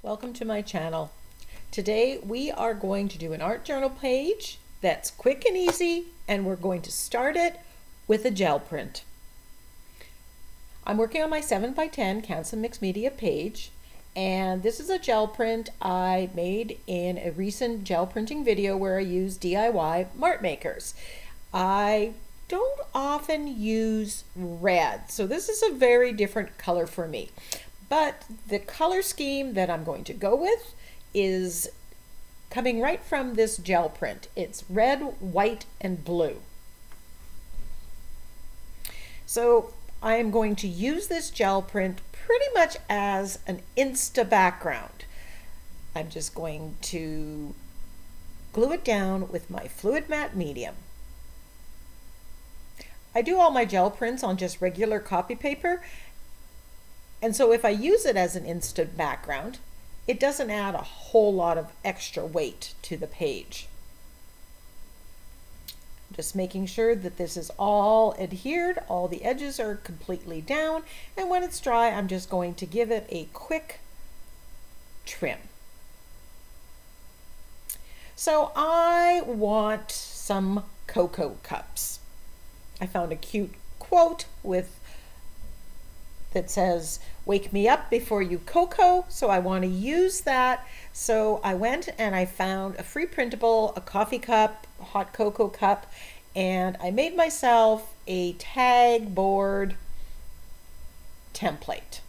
Welcome to my channel. Today we are going to do an art journal page that's quick and easy, and we're going to start it with a gel print. I'm working on my 7x10 Canson Mixed Media page, and this is a gel print I made in a recent gel printing video where I use DIY Mart makers. I don't often use red, so this is a very different color for me. But the color scheme that I'm going to go with is coming right from this gel print. It's red, white, and blue. So I am going to use this gel print pretty much as an Insta background. I'm just going to glue it down with my fluid matte medium. I do all my gel prints on just regular copy paper, and so if I use it as an instant background, it doesn't add a whole lot of extra weight to the page. Just making sure that this is all adhered, all the edges are completely down, and when it's dry, I'm just going to give it a quick trim. So I want some cocoa cups. I found a cute quote that says, "Wake me up before you cocoa," so I want to use that. So I went and I found a free printable, a coffee cup, a hot cocoa cup, and I made myself a tag board template.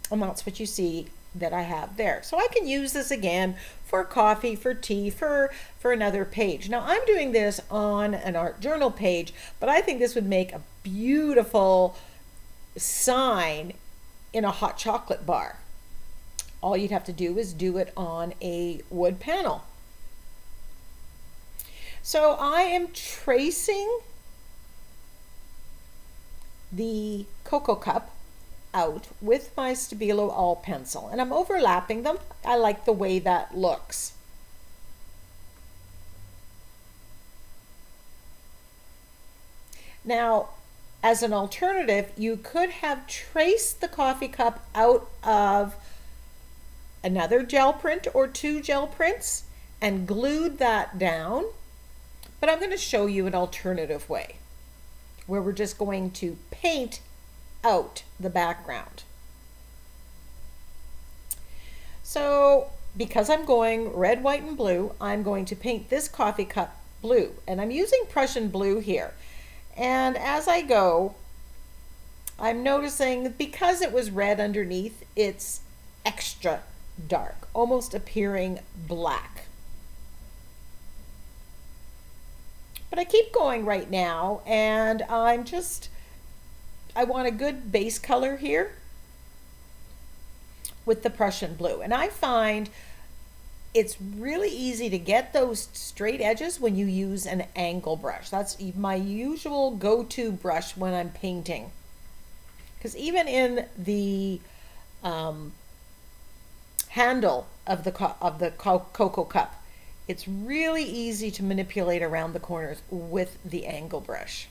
And that's what you see that I have there. So I can use this again for coffee, for tea, for another page. Now I'm doing this on an art journal page, but I think this would make a beautiful sign in a hot chocolate bar. All you'd have to do is do it on a wood panel. So I am tracing the cocoa cup out with my Stabilo All pencil, and I'm overlapping them. I like the way that looks. Now, as an alternative, you could have traced the coffee cup out of another gel print or two gel prints and glued that down, but I'm going to show you an alternative way where we're just going to paint out the background. So because I'm going red, white, and blue, I'm going to paint this coffee cup blue, and I'm using Prussian blue here. And as I go, I'm noticing because it was red underneath, it's extra dark, almost appearing black. But I keep going right now, and I want a good base color here with the Prussian blue. And I find it's really easy to get those straight edges when you use an angle brush. That's my usual go-to brush when I'm painting. Because even in the handle of the cocoa cup, it's really easy to manipulate around the corners with the angle brush.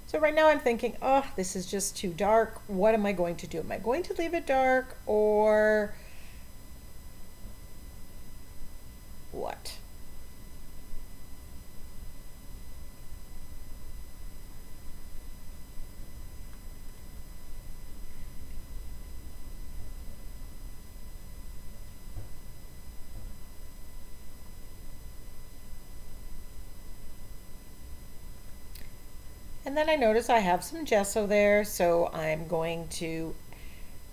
So right now I'm thinking, oh, this is just too dark. What am I going to do? Am I going to leave it dark or what? And then I notice I have some gesso there, so I'm going to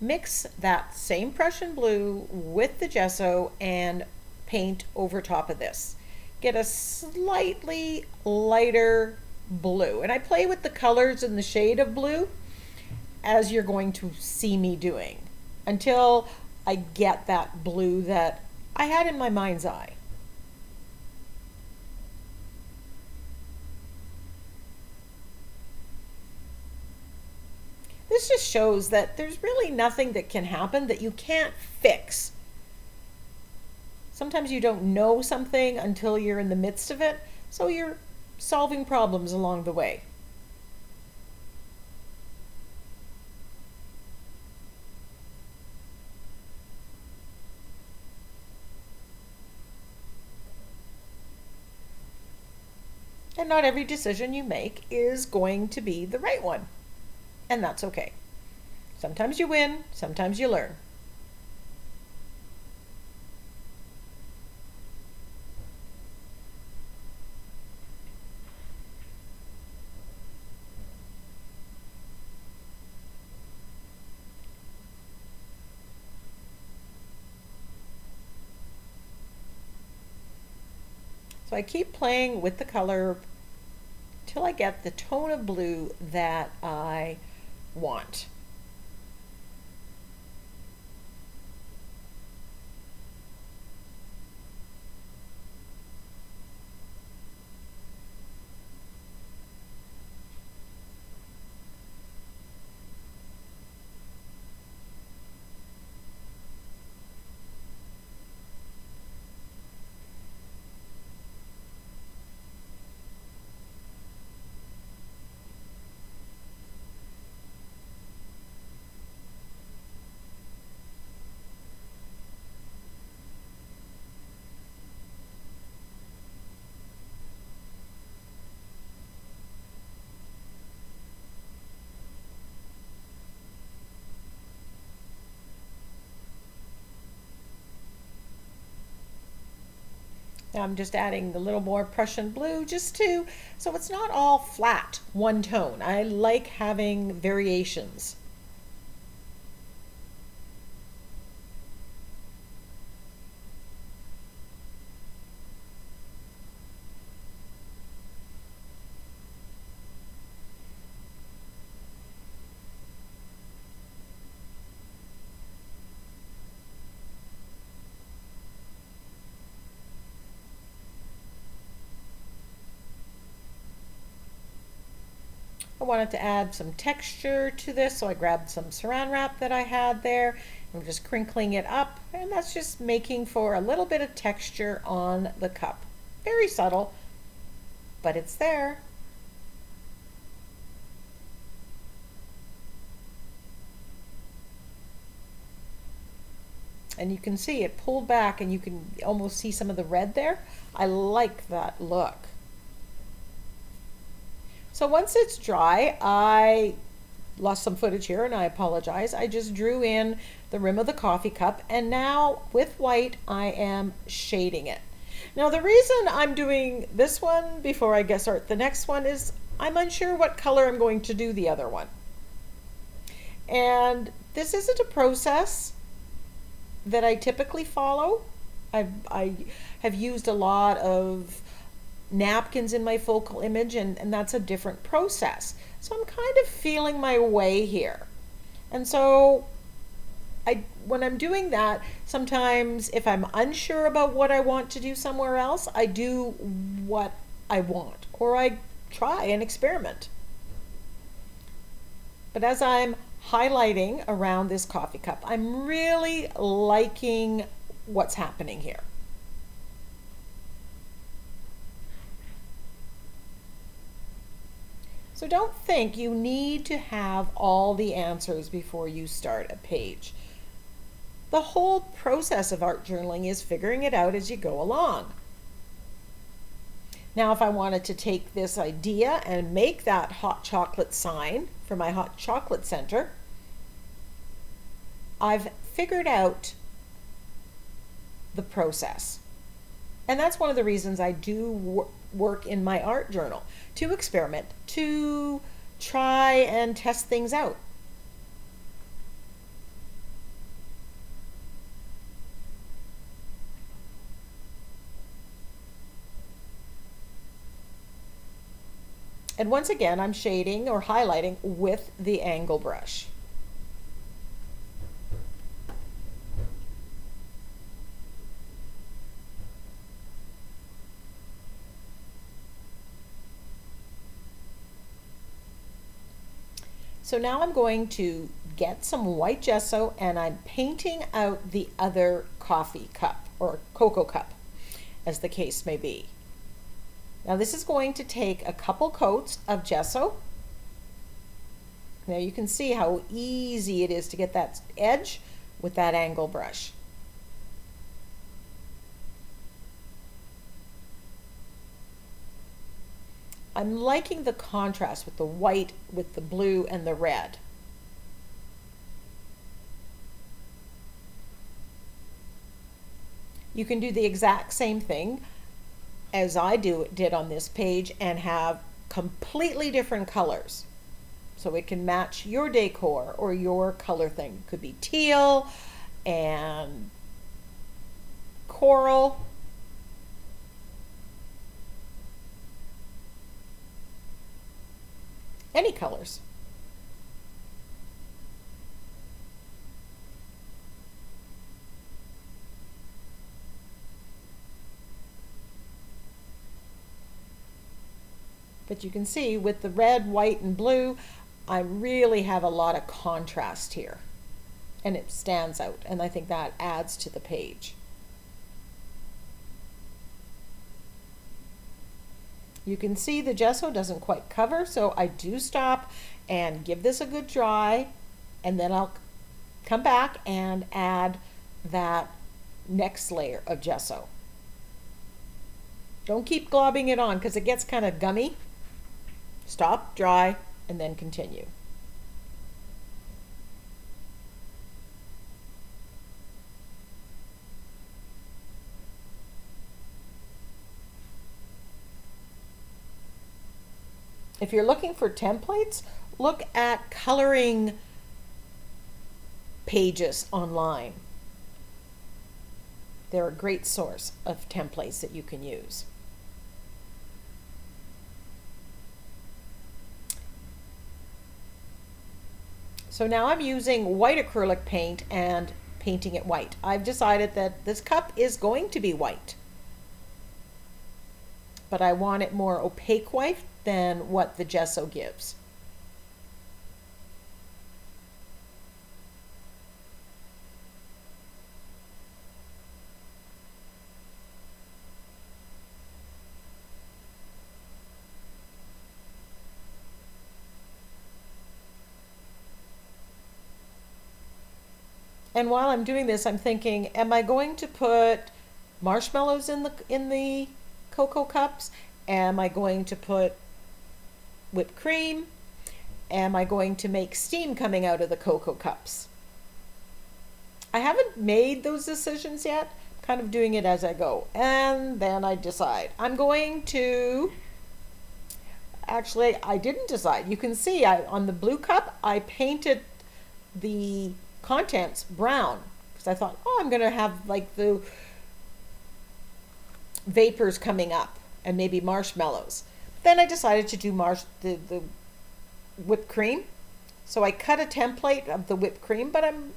mix that same Prussian blue with the gesso and paint over top of this. Get a slightly lighter blue. And I play with the colors and the shade of blue as you're going to see me doing until I get that blue that I had in my mind's eye. This just shows that there's really nothing that can happen that you can't fix Sometimes you don't know something until you're in the midst of it, so you're solving problems along the way. And not every decision you make is going to be the right one. And that's okay. Sometimes you win, sometimes you learn. So I keep playing with the color till I get the tone of blue that I want. Now I'm just adding a little more Prussian blue so it's not all flat, one tone. I like having variations. I wanted to add some texture to this, so I grabbed some saran wrap that I had there. I'm just crinkling it up, and that's just making for a little bit of texture on the cup. Very subtle, but it's there. And you can see it pulled back, and you can almost see some of the red there. I like that look. So once it's dry, I lost some footage here and I apologize. I just drew in the rim of the coffee cup, and now with white I am shading it. Now the reason I'm doing this one before I start the next one is I'm unsure what color I'm going to do the other one. And this isn't a process that I typically follow. I have used a lot of napkins in my focal image, and that's a different process. So I'm kind of feeling my way here. And so when I'm doing that, sometimes if I'm unsure about what I want to do somewhere else, I do what I want, or I try and experiment. But as I'm highlighting around this coffee cup, I'm really liking what's happening here. So don't think you need to have all the answers before you start a page. The whole process of art journaling is figuring it out as you go along. Now, if I wanted to take this idea and make that hot chocolate sign for my hot chocolate center, I've figured out the process. And that's one of the reasons I do work in my art journal, to experiment, to try and test things out. And once again, I'm shading or highlighting with the angle brush. So now I'm going to get some white gesso, and I'm painting out the other coffee cup or cocoa cup, as the case may be. Now this is going to take a couple coats of gesso. Now you can see how easy it is to get that edge with that angle brush. I'm liking the contrast with the white, with the blue, and the red. You can do the exact same thing as I did on this page and have completely different colors. So it can match your decor or your color thing. It could be teal and coral. Any colors. But you can see with the red, white, and blue, I really have a lot of contrast here. And it stands out, and I think that adds to the page. You can see the gesso doesn't quite cover, so I do stop and give this a good dry, and then I'll come back and add that next layer of gesso. Don't keep globbing it on because it gets kind of gummy. Stop, dry, and then continue. If you're looking for templates, look at coloring pages online. They're a great source of templates that you can use. So now I'm using white acrylic paint and painting it white. I've decided that this cup is going to be white, but I want it more opaque white than what the gesso gives. And while I'm doing this, I'm thinking, am I going to put marshmallows in the cocoa cups? Am I going to put whipped cream? Am I going to make steam coming out of the cocoa cups? I haven't made those decisions yet. I'm kind of doing it as I go. And then I decide. I'm going to, actually, I didn't decide. You can see on the blue cup, I painted the contents brown because I thought, oh, I'm going to have like the vapors coming up and maybe marshmallows. Then I decided to do the whipped cream. So I cut a template of the whipped cream, but I'm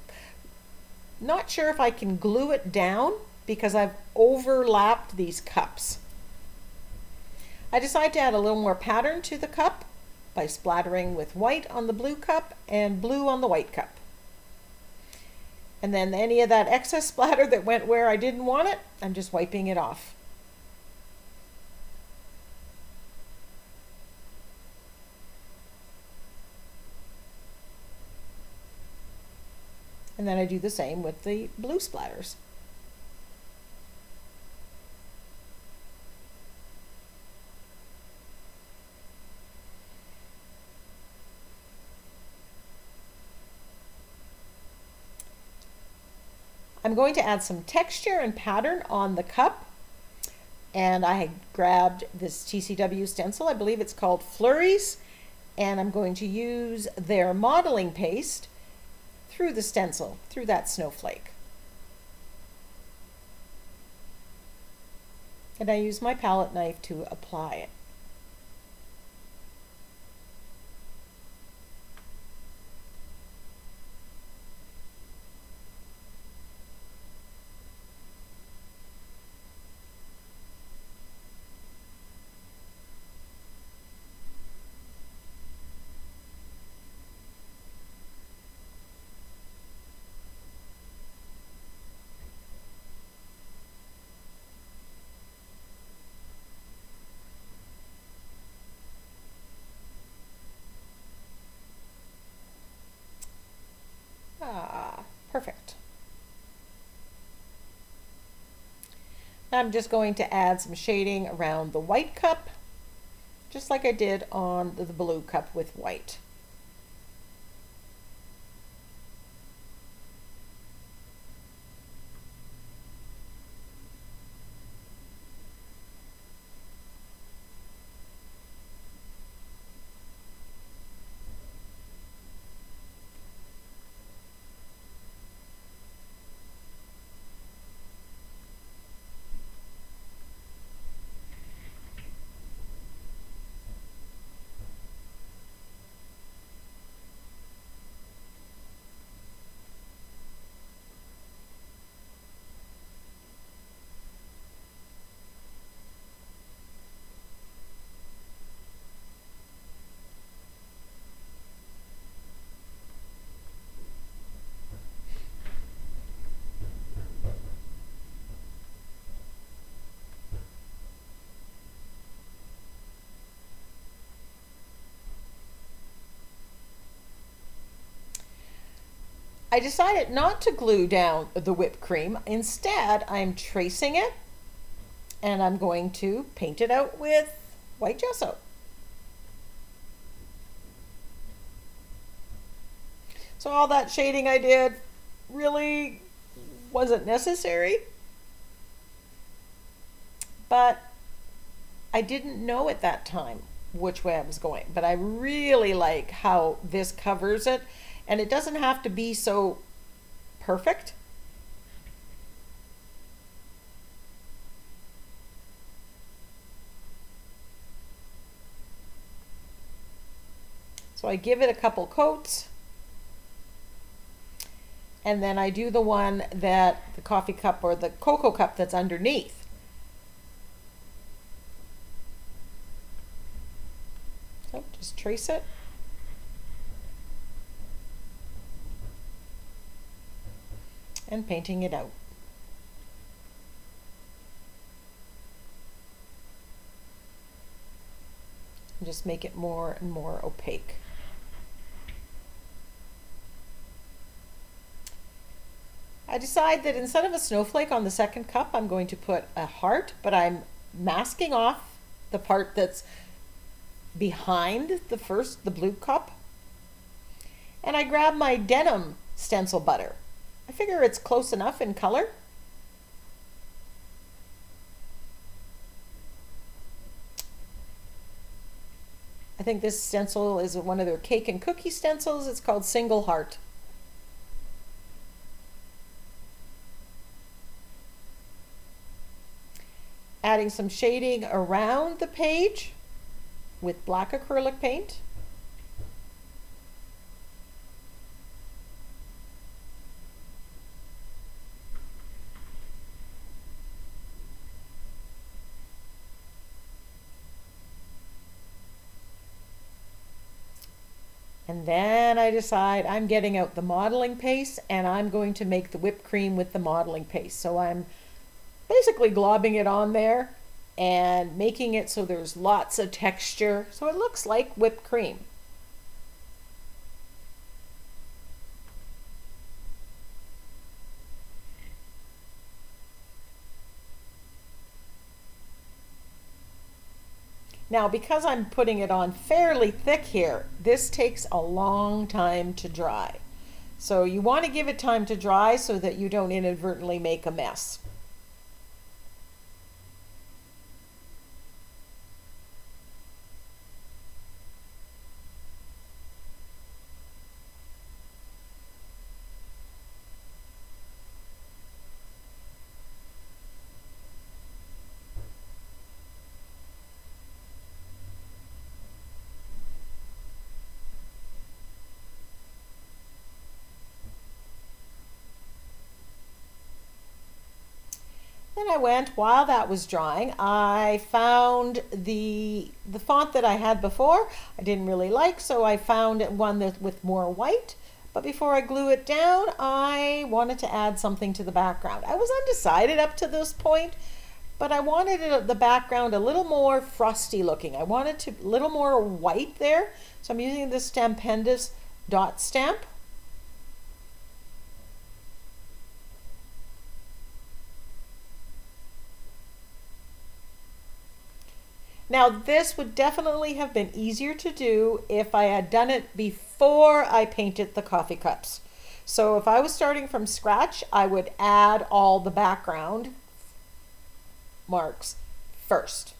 not sure if I can glue it down because I've overlapped these cups. I decided to add a little more pattern to the cup by splattering with white on the blue cup and blue on the white cup. And then any of that excess splatter that went where I didn't want it, I'm just wiping it off. And then I do the same with the blue splatters. I'm going to add some texture and pattern on the cup. And I had grabbed this TCW stencil, I believe it's called Flurries, and I'm going to use their modeling paste through the stencil, through that snowflake. And I use my palette knife to apply it. I'm just going to add some shading around the white cup, just like I did on the blue cup with white. I decided not to glue down the whipped cream. Instead, I'm tracing it and I'm going to paint it out with white gesso. So all that shading I did really wasn't necessary, but I didn't know at that time which way I was going. But I really like how this covers it, and it doesn't have to be so perfect. So I give it a couple coats, and then I do the one that the coffee cup or the cocoa cup that's underneath. So just trace it. And painting it out. And just make it more and more opaque. I decide that instead of a snowflake on the second cup, I'm going to put a heart, but I'm masking off the part that's behind the blue cup. And I grab my denim stencil butter. I figure it's close enough in color. I think this stencil is one of their cake and cookie stencils. It's called Single Heart. Adding some shading around the page with black acrylic paint. And then I decide I'm getting out the modeling paste and I'm going to make the whipped cream with the modeling paste. So I'm basically globbing it on there and making it so there's lots of texture, so it looks like whipped cream. Now, because I'm putting it on fairly thick here, this takes a long time to dry. So you want to give it time to dry so that you don't inadvertently make a mess. Then I went, while that was drying, I found the font that I had before I didn't really like, so I found one that with more white. But before I glue it down, I wanted to add something to the background. I was undecided up to this point, but I wanted the background a little more frosty looking. I wanted a little more white there, so I'm using the Stampendous dot stamp. Now this would definitely have been easier to do if I had done it before I painted the coffee cups. So if I was starting from scratch, I would add all the background marks first.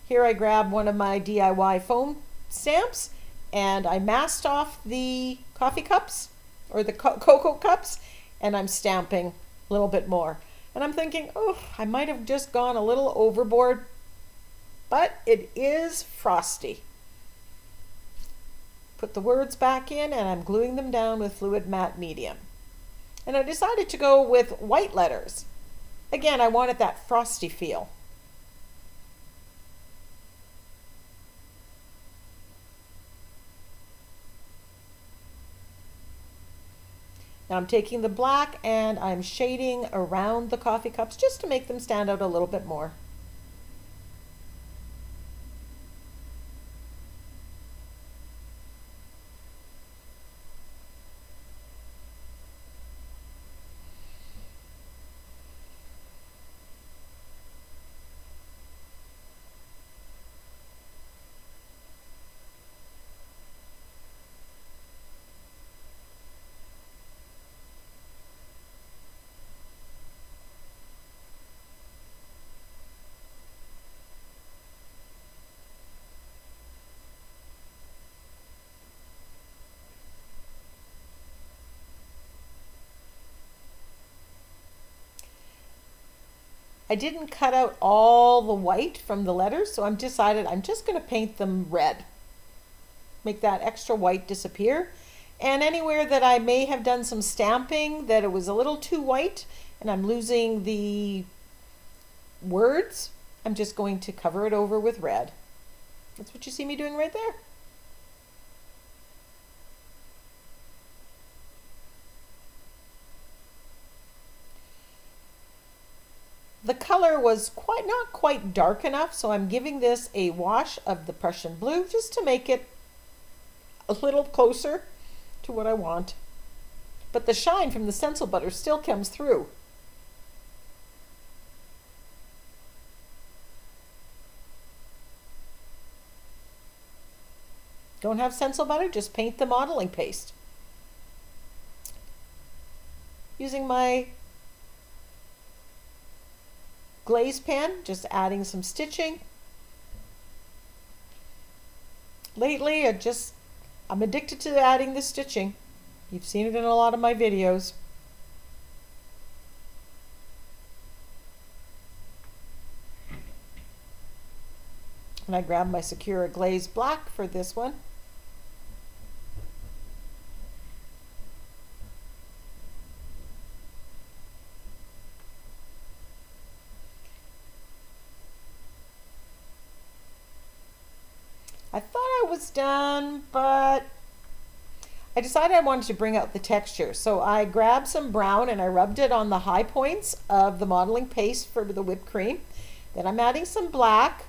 Here I grabbed one of my DIY foam stamps and I masked off the coffee cups or the cocoa cups, and I'm stamping a little bit more. And I'm thinking, oh, I might have just gone a little overboard, but it is frosty. Put the words back in and I'm gluing them down with fluid matte medium. And I decided to go with white letters. Again, I wanted that frosty feel. Now I'm taking the black and I'm shading around the coffee cups just to make them stand out a little bit more. I didn't cut out all the white from the letters, so I'm decided I'm just going to paint them red. Make that extra white disappear. And anywhere that I may have done some stamping that it was a little too white and I'm losing the words, I'm just going to cover it over with red. That's what you see me doing right there. The color was not quite dark enough, so I'm giving this a wash of the Prussian blue just to make it a little closer to what I want. But the shine from the stencil butter still comes through. Don't have stencil butter, just paint the modeling paste. Using my glaze pen, just adding some stitching. Lately, I'm addicted to adding the stitching. You've seen it in a lot of my videos. And I grabbed my Sakura Glaze Black for this one. I thought I was done, but I decided I wanted to bring out the texture. So I grabbed some brown and I rubbed it on the high points of the modeling paste for the whipped cream. Then I'm adding some black.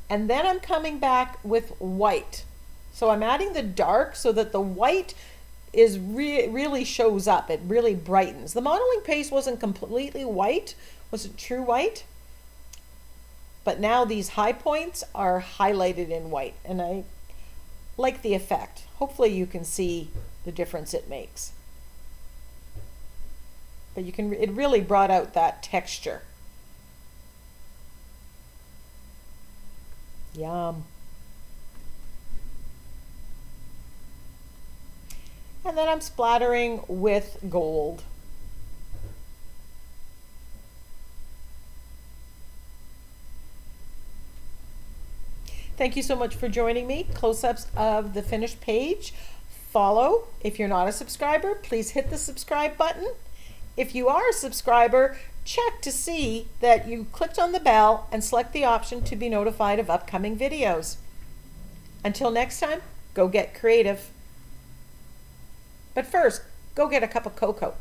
And then I'm coming back with white. So I'm adding the dark so that the white is really shows up. It really brightens. The modeling paste wasn't completely white, wasn't true white. But now these high points are highlighted in white, and I like the effect. Hopefully you can see the difference it makes. But it really brought out that texture. Yum. And then I'm splattering with gold. Thank you so much for joining me. Close-ups of the finished page. Follow. If you're not a subscriber, please hit the subscribe button. If you are a subscriber, check to see that you clicked on the bell and select the option to be notified of upcoming videos. Until next time, go get creative. But first, go get a cup of cocoa.